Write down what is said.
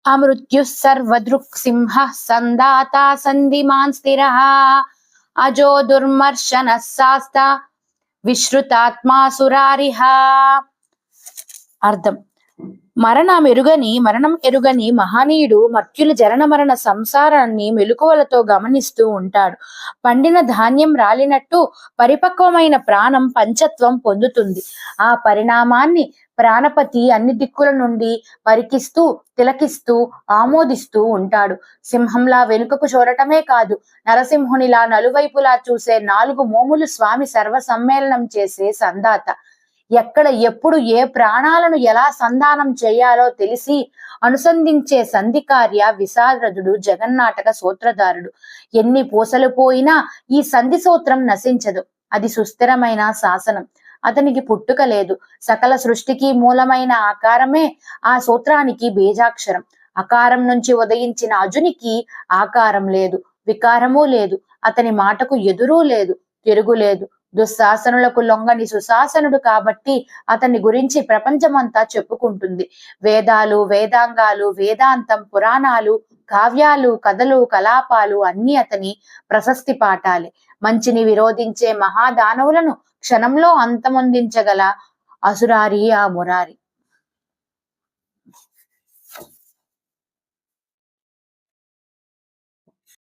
అమృత్యుః సర్వదృక్ సింహః సందాతా సంధిమాన్ స్థిరః అజో దుర్మర్శనః శాస్త విశ్రుతాత్మాసురారిహ. అర్థం: మరణం ఎరుగని మహనీయుడు మర్త్యుల జనన మరణ సంసారాన్ని మెలకువలతో గమనిస్తూ ఉంటాడు. పండిన ధాన్యం రాలినట్టు పరిపక్వమైన ప్రాణం పంచత్వం పొందుతుంది. ఆ పరిణామాన్ని ప్రాణపతి అన్ని దిక్కుల నుండి పరికిస్తూ తిలకిస్తూ ఆమోదిస్తూ ఉంటాడు. సింహంలా వెనుకకు చూడటమే కాదు, నరసింహునిలా నలువైపులా చూసే 4 మోములు స్వామి సర్వసమ్మేళనం చేసే సందాత. ఎక్కడ ఎప్పుడు ఏ ప్రాణాలను ఎలా సంధానం చేయాలో తెలిసి అనుసంధించే సంధికార్య విశారదుడు జగన్నాటక సూత్రధారుడు. ఎన్ని పూసలు పోయినా ఈ సంధి సూత్రం నశించదు. అది సుస్థిరమైన శాసనం. అతనికి పుట్టుక లేదు. సకల సృష్టికి మూలమైన ఆకారమే ఆ సూత్రానికి బీజాక్షరం. అకారం నుంచి ఉదయించిన అజునికి ఆకారం లేదు, వికారము లేదు. అతని మాటకు ఎదురూ లేదు, తిరుగులేదు. దుశ్శాసనులకు లొంగని సుశాసనుడు కాబట్టి అతని గురించి ప్రపంచమంతా చెప్పుకుంటుంది. వేదాలు, వేదాంగాలు, వేదాంతం, పురాణాలు, కావ్యాలు, కథలు, కలాపాలు అన్ని అతని ప్రశస్తి పాఠాలే. మంచిని విరోధించే మహాదానవులను క్షణంలో అంతమొందించగల అసురారి ఆ మురారి.